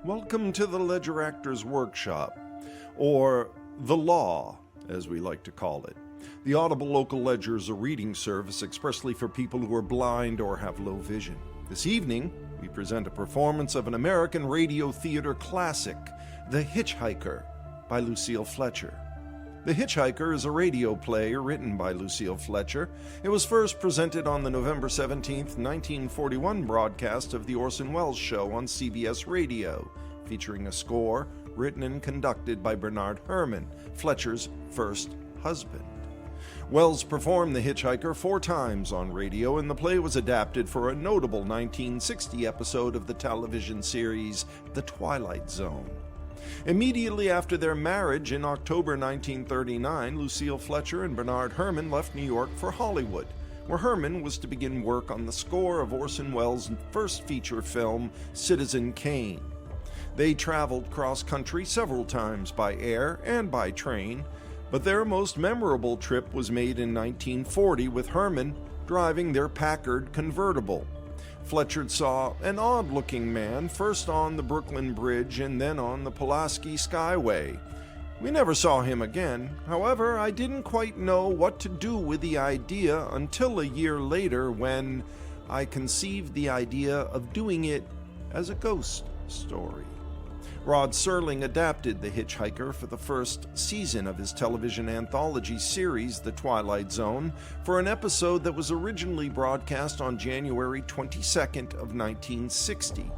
Welcome to the Ledger Actors Workshop, or The Law, as we like to call it. The Audible Local Ledger is a reading service expressly for people who are blind or have low vision. This evening, we present a performance of an American radio theater classic, The Hitchhiker, by Lucille Fletcher. The Hitchhiker is a radio play written by Lucille Fletcher. It was first presented on the November 17, 1941 broadcast of the Orson Welles Show on CBS Radio, featuring a score written and conducted by Bernard Herrmann, Fletcher's first husband. Welles performed The Hitchhiker 4 times on radio, and the play was adapted for a notable 1960 episode of the television series The Twilight Zone. Immediately after their marriage in October 1939, Lucille Fletcher and Bernard Herrmann left New York for Hollywood, where Herrmann was to begin work on the score of Orson Welles' first feature film, Citizen Kane. They traveled cross-country several times by air and by train, but their most memorable trip was made in 1940 with Herrmann driving their Packard convertible. Fletcher saw an odd-looking man first on the Brooklyn Bridge and then on the Pulaski Skyway. We never saw him again. However, I didn't quite know what to do with the idea until a year later when I conceived the idea of doing it as a ghost story. Rod Serling adapted The Hitchhiker for the first season of his television anthology series, The Twilight Zone, for an episode that was originally broadcast on January 22nd of 1960.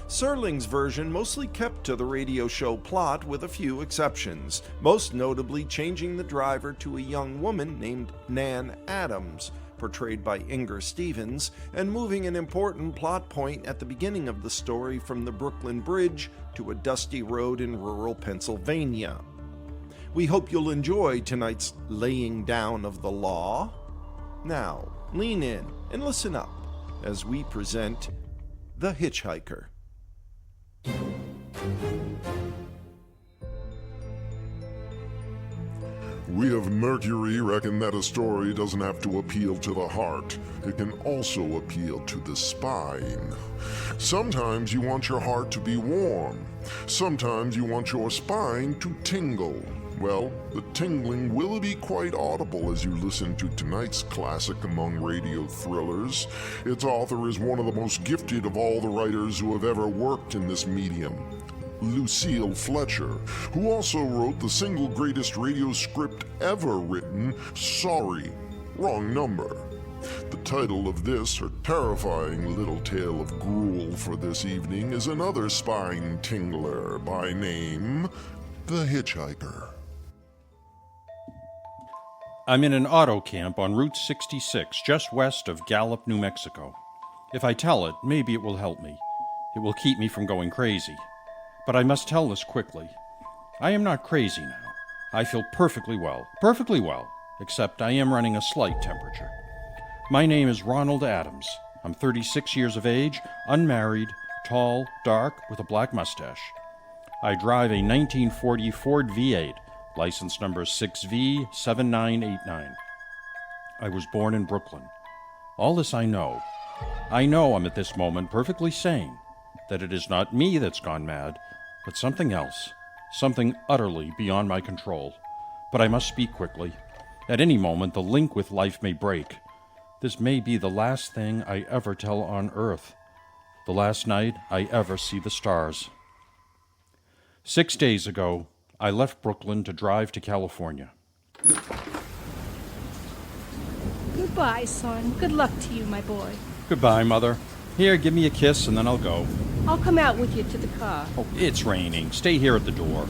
Serling's version mostly kept to the radio show plot with a few exceptions, most notably changing the driver to a young woman named Nan Adams, portrayed by Inger Stevens, and moving an important plot point at the beginning of the story from the Brooklyn Bridge to a dusty road in rural Pennsylvania. We hope you'll enjoy tonight's laying down of the law. Now, lean in and listen up as we present The Hitchhiker. We of Mercury reckon that a story doesn't have to appeal to the heart. It can also appeal to the spine. Sometimes you want your heart to be warm. Sometimes you want your spine to tingle. Well, the tingling will be quite audible as you listen to tonight's classic among radio thrillers. Its author is one of the most gifted of all the writers who have ever worked in this medium, Lucille Fletcher, who also wrote the single greatest radio script ever written, Sorry, Wrong Number. The title of this, her terrifying little tale of gruel for this evening, is another spine tingler by name, The Hitchhiker. I'm in an auto camp on Route 66, just west of Gallup, New Mexico. If I tell it, maybe it will help me. It will keep me from going crazy. But I must tell this quickly. I am not crazy now. I feel perfectly well, except I am running a slight temperature. My name is Ronald Adams. I'm 36 years of age, unmarried, tall, dark, with a black mustache. I drive a 1940 Ford V8, license number 6V7989. I was born in Brooklyn. All this I know. I know I'm at this moment perfectly sane, that it is not me that's gone mad, but something else, something utterly beyond my control. But I must speak quickly. At any moment, the link with life may break. This may be the last thing I ever tell on earth, the last night I ever see the stars. 6 days ago, I left Brooklyn to drive to California. Goodbye, son. Good luck to you, my boy. Goodbye, Mother. Here, give me a kiss and then I'll go. I'll come out with you to the car. Oh, it's raining. Stay here at the door.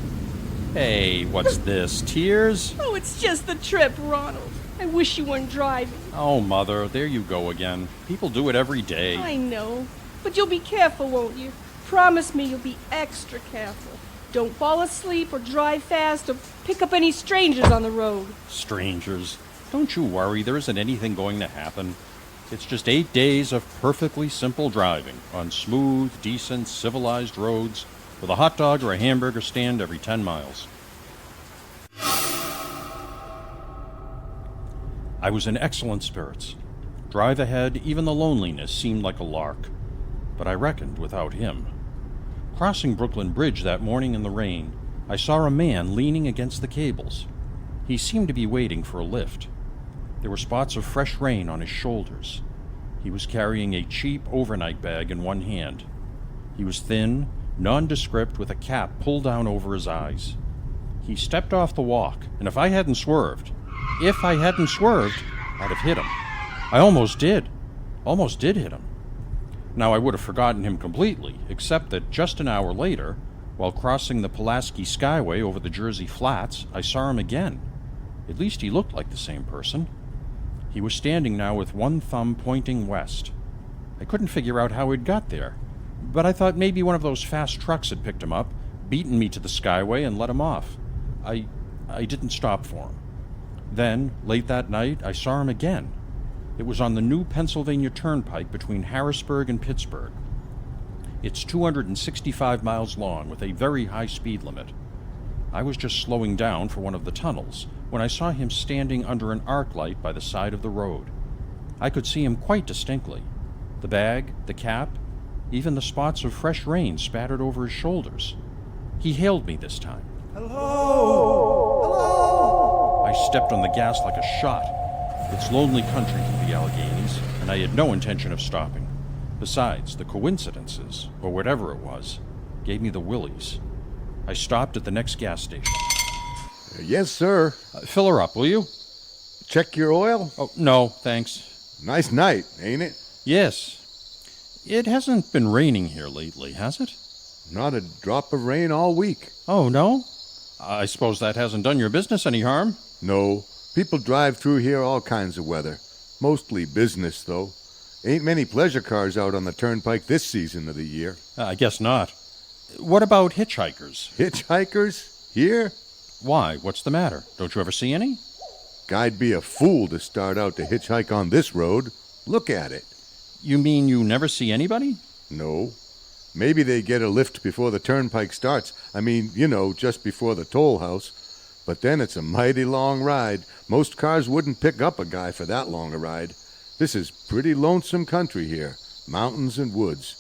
Hey, what's this? Tears? Oh, it's just the trip, Ronald. I wish you weren't driving. Oh, Mother, there you go again. People do it every day. I know. But you'll be careful, won't you? Promise me you'll be extra careful. Don't fall asleep or drive fast or pick up any strangers on the road. Strangers? Don't you worry. There isn't anything going to happen. It's just 8 days of perfectly simple driving on smooth, decent, civilized roads with a hot dog or a hamburger stand every 10 miles. I was in excellent spirits. Drive ahead, even the loneliness seemed like a lark. But I reckoned without him. Crossing Brooklyn Bridge that morning in the rain, I saw a man leaning against the cables. He seemed to be waiting for a lift. There were spots of fresh rain on his shoulders. He was carrying a cheap overnight bag in one hand. He was thin, nondescript, with a cap pulled down over his eyes. He stepped off the walk, and if I hadn't swerved, I'd have hit him. I almost did hit him. Now, I would have forgotten him completely, except that just an hour later, while crossing the Pulaski Skyway over the Jersey Flats, I saw him again. At least he looked like the same person. He was standing now with one thumb pointing west. I couldn't figure out how he'd got there, but I thought maybe one of those fast trucks had picked him up, beaten me to the Skyway, and let him off. I didn't stop for him. Then, late that night, I saw him again. It was on the new Pennsylvania Turnpike between Harrisburg and Pittsburgh. It's 265 miles long with a very high speed limit. I was just slowing down for one of the tunnels when I saw him standing under an arc light by the side of the road. I could see him quite distinctly. The bag, the cap, even the spots of fresh rain spattered over his shoulders. He hailed me this time. Hello! Hello! I stepped on the gas like a shot. It's lonely country through the Alleghenies, and I had no intention of stopping. Besides, the coincidences, or whatever it was, gave me the willies. I stopped at the next gas station. Yes, sir. Fill her up, will you? Check your oil? Oh, no, thanks. Nice night, ain't it? Yes. It hasn't been raining here lately, has it? Not a drop of rain all week. Oh, no? I suppose that hasn't done your business any harm? No. People drive through here all kinds of weather. Mostly business, though. Ain't many pleasure cars out on the turnpike this season of the year. I guess not. What about hitchhikers? Hitchhikers? Here? Why? What's the matter? Don't you ever see any? Guy'd be a fool to start out to hitchhike on this road. Look at it. You mean you never see anybody? No. Maybe they get a lift before the turnpike starts. I mean, just before the toll house. But then it's a mighty long ride. Most cars wouldn't pick up a guy for that long a ride. This is pretty lonesome country here. Mountains and woods.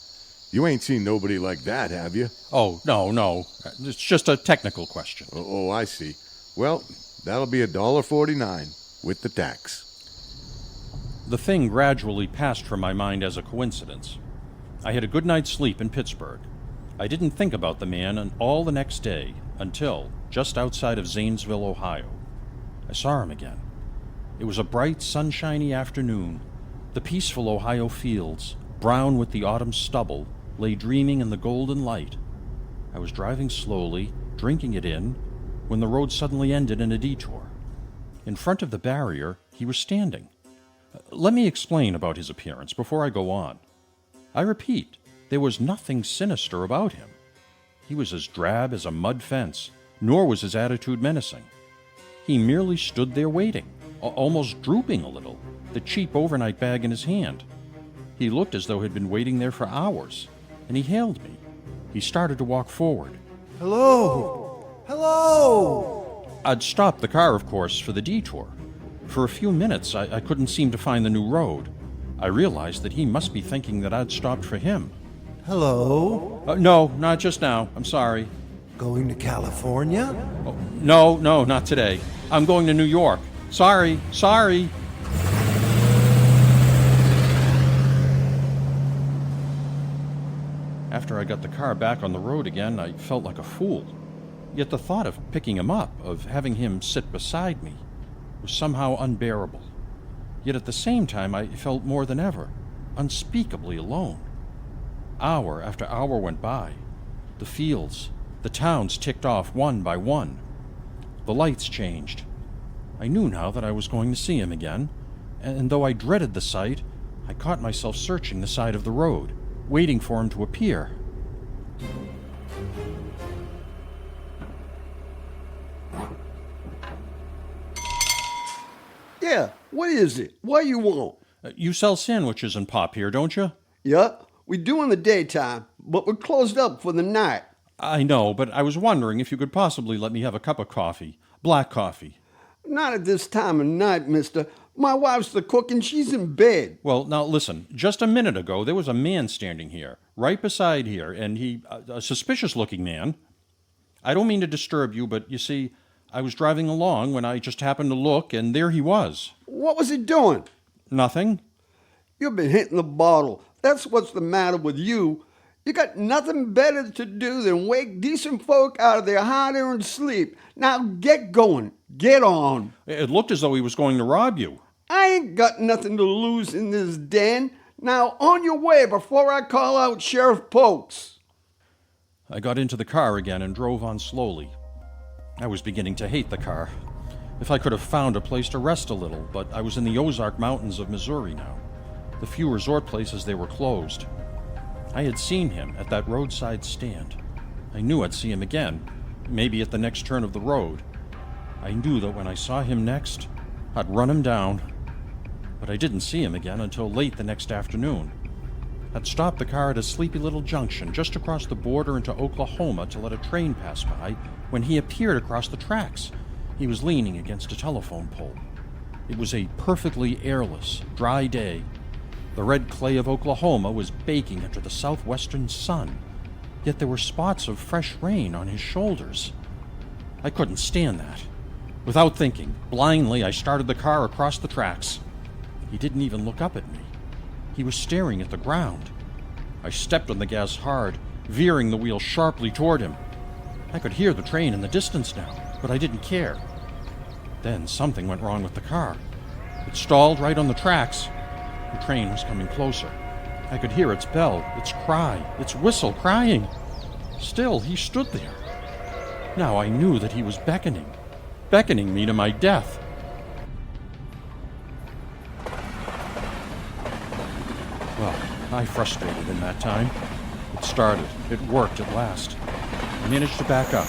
You ain't seen nobody like that, have you? Oh, no. It's just a technical question. Oh, I see. Well, that'll be $1.49 with the tax. The thing gradually passed from my mind as a coincidence. I had a good night's sleep in Pittsburgh. I didn't think about the man all the next day until, just outside of Zanesville, Ohio, I saw him again. It was a bright, sunshiny afternoon. The peaceful Ohio fields, brown with the autumn stubble, lay dreaming in the golden light. I was driving slowly, drinking it in, when the road suddenly ended in a detour. In front of the barrier, he was standing. Let me explain about his appearance before I go on. I repeat, there was nothing sinister about him. He was as drab as a mud fence, nor was his attitude menacing. He merely stood there waiting, almost drooping a little, the cheap overnight bag in his hand. He looked as though he'd been waiting there for hours, and he hailed me. He started to walk forward. Hello! Hello! I'd stopped the car, of course, for the detour. For a few minutes, I couldn't seem to find the new road. I realized that he must be thinking that I'd stopped for him. Hello? No, not just now. I'm sorry. Going to California? Oh, no, not today. I'm going to New York. Sorry. After I got the car back on the road again, I felt like a fool. Yet the thought of picking him up, of having him sit beside me, was somehow unbearable. Yet at the same time, I felt more than ever unspeakably alone. Hour after hour went by. The fields, the towns ticked off one by one. The lights changed. I knew now that I was going to see him again, and though I dreaded the sight, I caught myself searching the side of the road, waiting for him to appear. Yeah, what is it? What you want? You sell sandwiches and pop here, don't you? Yup, we do in the daytime, but we're closed up for the night. I know, but I was wondering if you could possibly let me have a cup of coffee. Black coffee. Not at this time of night, mister. My wife's the cook and she's in bed. Well, now listen, just a minute ago there was a man standing here, right beside here, and a suspicious-looking man. I don't mean to disturb you, but you see, I was driving along when I just happened to look, and there he was. What was he doing? Nothing. You've been hitting the bottle. That's what's the matter with you. You got nothing better to do than wake decent folk out of their hard-earned sleep. Now get going. Get on. It looked as though he was going to rob you. I ain't got nothing to lose in this den. Now on your way before I call out Sheriff Pokes. I got into the car again and drove on slowly. I was beginning to hate the car. If I could have found a place to rest a little, but I was in the Ozark Mountains of Missouri now. The few resort places, they were closed. I had seen him at that roadside stand. I knew I'd see him again, maybe at the next turn of the road. I knew that when I saw him next, I'd run him down. But I didn't see him again until late the next afternoon. I'd stopped the car at a sleepy little junction just across the border into Oklahoma to let a train pass by when he appeared across the tracks. He was leaning against a telephone pole. It was a perfectly airless, dry day. The red clay of Oklahoma was baking under the southwestern sun, yet there were spots of fresh rain on his shoulders. I couldn't stand that. Without thinking, blindly I started the car across the tracks. He didn't even look up at me. He was staring at the ground. I stepped on the gas hard, veering the wheel sharply toward him. I could hear the train in the distance now, but I didn't care. Then something went wrong with the car. It stalled right on the tracks. The train was coming closer. I could hear its bell, its cry, its whistle crying. Still, he stood there. Now I knew that he was beckoning me to my death. Well, I frustrated in that time. It started. It worked at last. I managed to back up,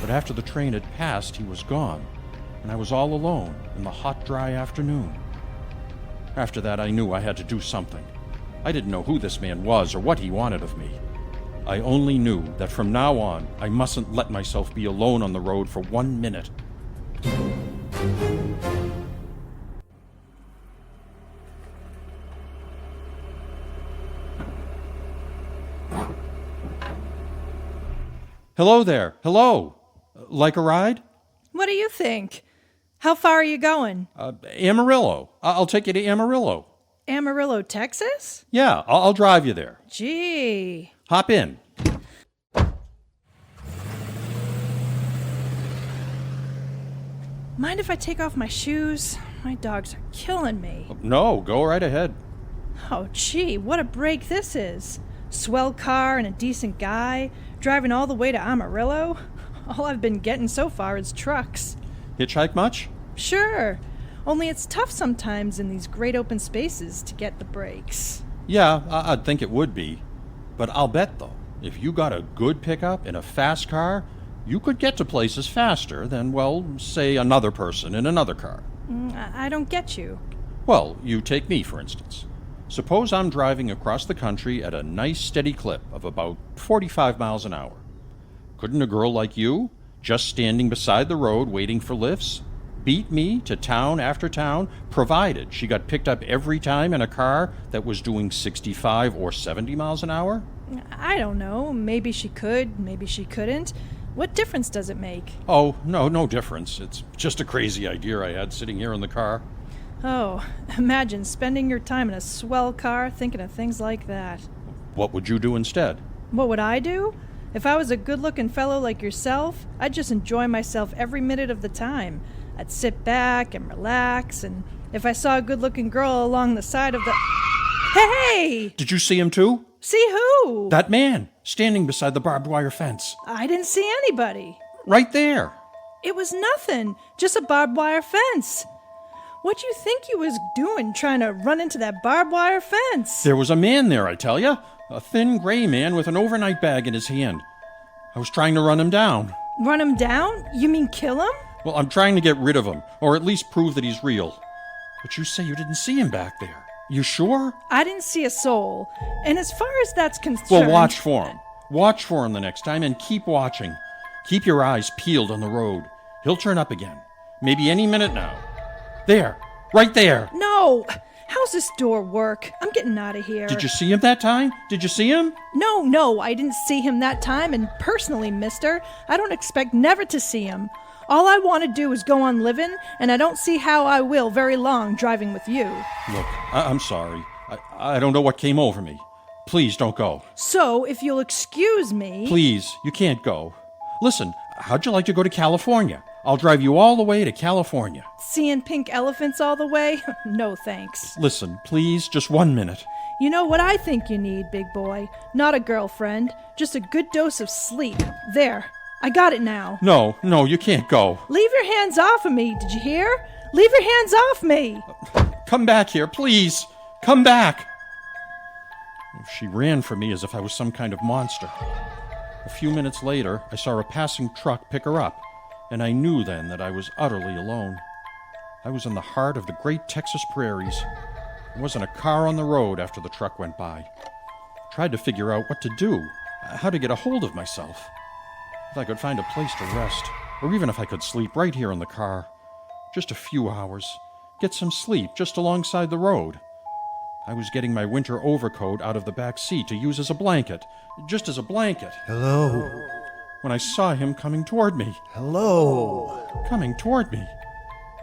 but after the train had passed, he was gone, and I was all alone in the hot, dry afternoon. After that, I knew I had to do something. I didn't know who this man was or what he wanted of me. I only knew that from now on, I mustn't let myself be alone on the road for 1 minute. Hello there. Hello. Like a ride? What do you think? How far are you going? Amarillo. I'll take you to Amarillo. Amarillo, Texas? Yeah, I'll drive you there. Gee. Hop in. Mind if I take off my shoes? My dogs are killing me. No, go right ahead. Oh, gee, what a break this is. Swell car and a decent guy, driving all the way to Amarillo. All I've been getting so far is trucks. Hitchhike much? Sure. Only it's tough sometimes in these great open spaces to get the breaks. Yeah, I'd think it would be. But I'll bet, though, if you got a good pickup in a fast car, you could get to places faster than, well, say another person in another car. I don't get you. Well, you take me, for instance. Suppose I'm driving across the country at a nice steady clip of about 45 miles an hour. Couldn't a girl like you, just standing beside the road waiting for lifts, beat me to town after town, provided she got picked up every time in a car that was doing 65 or 70 miles an hour? I don't know. Maybe she could, maybe she couldn't. What difference does it make? Oh, no difference. It's just a crazy idea I had sitting here in the car. Oh, imagine spending your time in a swell car thinking of things like that. What would you do instead? What would I do? If I was a good-looking fellow like yourself, I'd just enjoy myself every minute of the time. I'd sit back and relax, and if I saw a good-looking girl along the side of the... Hey! Did you see him too? See who? That man, standing beside the barbed wire fence. I didn't see anybody. Right there. It was nothing, just a barbed wire fence. What'd you think you was doing trying to run into that barbed wire fence? There was a man there, I tell you. A thin gray man with an overnight bag in his hand. I was trying to run him down. Run him down? You mean kill him? Well, I'm trying to get rid of him, or at least prove that he's real. But you say you didn't see him back there. You sure? I didn't see a soul. And as far as that's concerned... Well, watch for him. Watch for him the next time, and keep watching. Keep your eyes peeled on the road. He'll turn up again. Maybe any minute now. There. Right there. No! How's this door work? I'm getting out of here. Did you see him that time? Did you see him? No, I didn't see him that time, and personally, mister, I don't expect never to see him. All I want to do is go on living, and I don't see how I will very long driving with you. Look, I'm sorry. I don't know what came over me. Please don't go. So, if you'll excuse me... Please, you can't go. Listen, how'd you like to go to California? I'll drive you all the way to California. Seeing pink elephants all the way? No thanks. Listen, please, just 1 minute. You know what I think you need, big boy? Not a girlfriend, just a good dose of sleep. There, I got it now. No, you can't go. Leave your hands off of me, did you hear? Leave your hands off me! Come back here, please. Come back. She ran from me as if I was some kind of monster. A few minutes later, I saw a passing truck pick her up, and I knew then that I was utterly alone. I was in the heart of the great Texas prairies. There wasn't a car on the road after the truck went by. I tried to figure out what to do, how to get a hold of myself. If I could find a place to rest, or even if I could sleep right here in the car. Just a few hours. Get some sleep just alongside the road. I was getting my winter overcoat out of the back seat to use as a blanket, just as a blanket. Hello? When I saw him coming toward me. Hello? Coming toward me.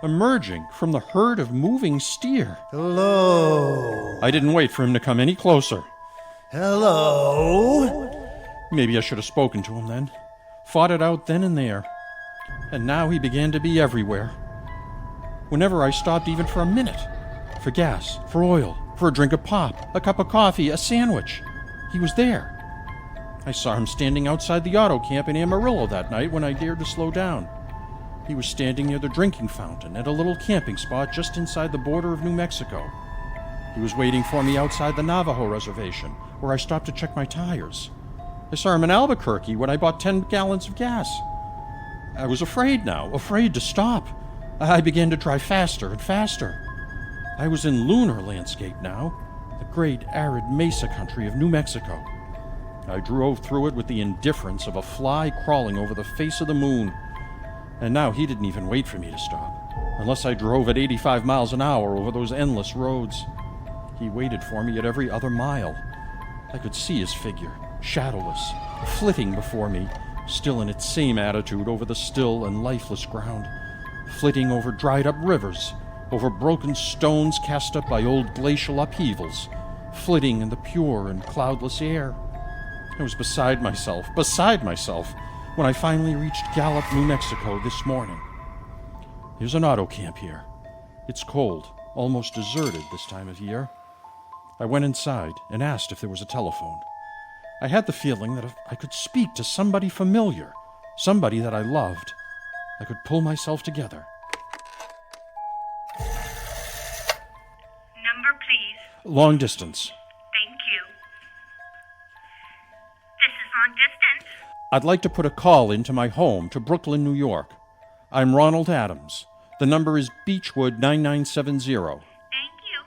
Emerging from the herd of moving steer. Hello? I didn't wait for him to come any closer. Hello? Maybe I should have spoken to him then. Fought it out then and there. And now he began to be everywhere. Whenever I stopped even for a minute, for gas, for oil, for a drink of pop, a cup of coffee, a sandwich, he was there. I saw him standing outside the auto camp in Amarillo that night when I dared to slow down. He was standing near the drinking fountain at a little camping spot just inside the border of New Mexico. He was waiting for me outside the Navajo reservation, where I stopped to check my tires. I saw him in Albuquerque when I bought 10 gallons of gas. I was afraid now, afraid to stop. I began to drive faster and faster. I was in lunar landscape now, the great arid mesa country of New Mexico. I drove through it with the indifference of a fly crawling over the face of the moon. And now he didn't even wait for me to stop, unless I drove at 85 miles an hour over those endless roads. He waited for me at every other mile. I could see his figure, shadowless, flitting before me, still in its same attitude over the still and lifeless ground, flitting over dried-up rivers, over broken stones cast up by old glacial upheavals, flitting in the pure and cloudless air. I was beside myself, when I finally reached Gallup, New Mexico this morning. There's an auto camp here. It's cold, almost deserted this time of year. I went inside and asked if there was a telephone. I had the feeling that if I could speak to somebody familiar, somebody that I loved, I could pull myself together. Number, please. Long distance. Thank you. This is long distance. I'd like to put a call into my home to Brooklyn, New York. I'm Ronald Adams. The number is Beechwood 9970. Thank you.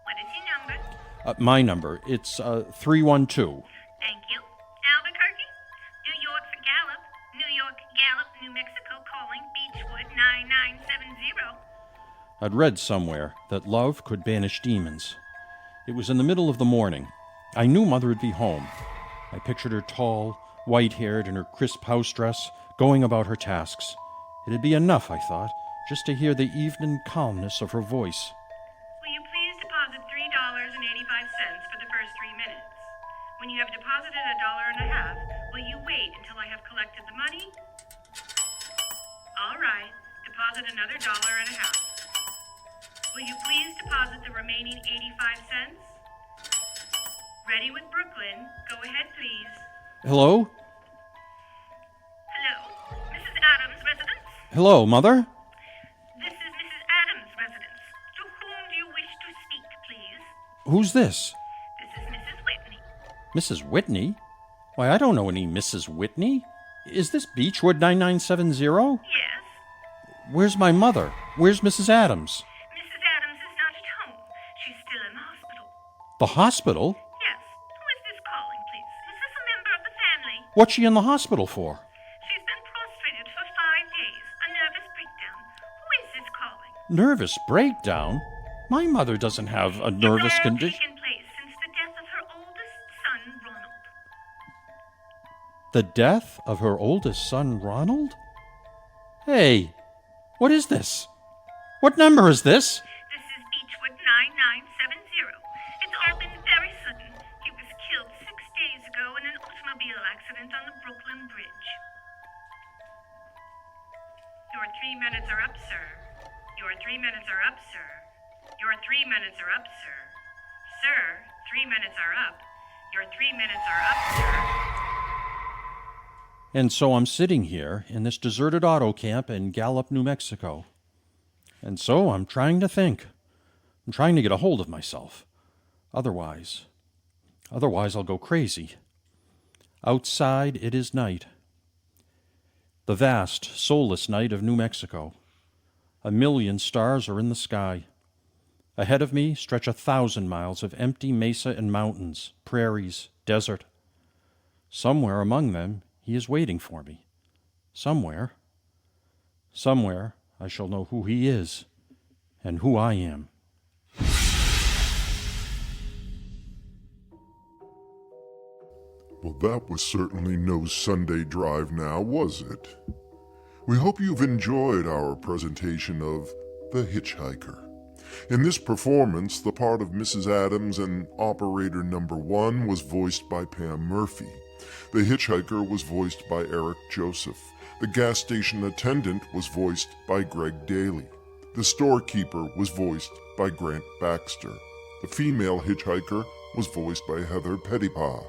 What is your number? My number, it's 312. Thank you. Albuquerque? New York for Gallup. New York, Gallup, New Mexico calling Beechwood 9970. I'd read somewhere that love could banish demons. It was in the middle of the morning. I knew Mother would be home. I pictured her tall, white-haired in her crisp house dress, going about her tasks. It'd be enough, I thought, just to hear the evening calmness of her voice. Will you please deposit $3.85 for the first 3 minutes? When you have deposited $1.50, will you wait until I have collected the money? All right, deposit another $1.50. Will you please deposit the remaining 85 cents? Ready with Brooklyn. Go ahead, please. Hello? Hello, Mrs. Adams' residence? Hello, Mother? This is Mrs. Adams' residence. To whom do you wish to speak, please? Who's this? This is Mrs. Whitney. Mrs. Whitney? Why, I don't know any Mrs. Whitney. Is this Beechwood 9970? Yes? Where's my mother? Where's Mrs. Adams? Mrs. Adams is not at home. She's still in the hospital. The hospital? Yes. Who is this calling, please? Is this a member of the family? What's she in the hospital for? She's been prostrated for 5 days. A nervous breakdown. Who is this calling? Nervous breakdown? My mother doesn't have a nervous condition. Taken place since the death of her oldest son, Ronald. The death of her oldest son, Ronald? Hey, what is this? What number is this? This is Beechwood 9970. It's all been very sudden. He was killed 6 days ago in an automobile accident on the Brooklyn Bridge. Your 3 minutes are up, sir. Your 3 minutes are up, sir. Your 3 minutes are up, sir. Sir, 3 minutes are up. Your 3 minutes are up, sir. And so I'm sitting here in this deserted auto camp in Gallup, New Mexico. And so I'm trying to think. I'm trying to get a hold of myself. Otherwise I'll go crazy. Outside it is night. The vast, soulless night of New Mexico. 1,000,000 stars are in the sky. Ahead of me stretch 1,000 miles of empty mesa and mountains, prairies, desert. Somewhere among them he is waiting for me. Somewhere I shall know who he is and who I am. Well, that was certainly no Sunday drive now, was it? We hope you've enjoyed our presentation of The Hitchhiker. In this performance, the part of Mrs. Adams and Operator Number 1 was voiced by Pam Murphy. The Hitchhiker was voiced by Eric Joseph. The gas station attendant was voiced by Greg Daly. The storekeeper was voiced by Grant Baxter. The female hitchhiker was voiced by Heather Pettipaw.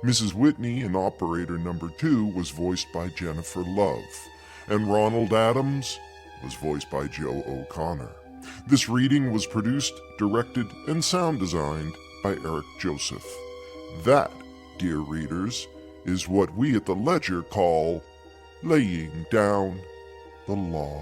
Mrs. Whitney in Operator Number 2 was voiced by Jennifer Love. And Ronald Adams was voiced by Joe O'Connor. This reading was produced, directed, and sound designed by Eric Joseph. That, dear readers, is what we at the Ledger call laying down the law.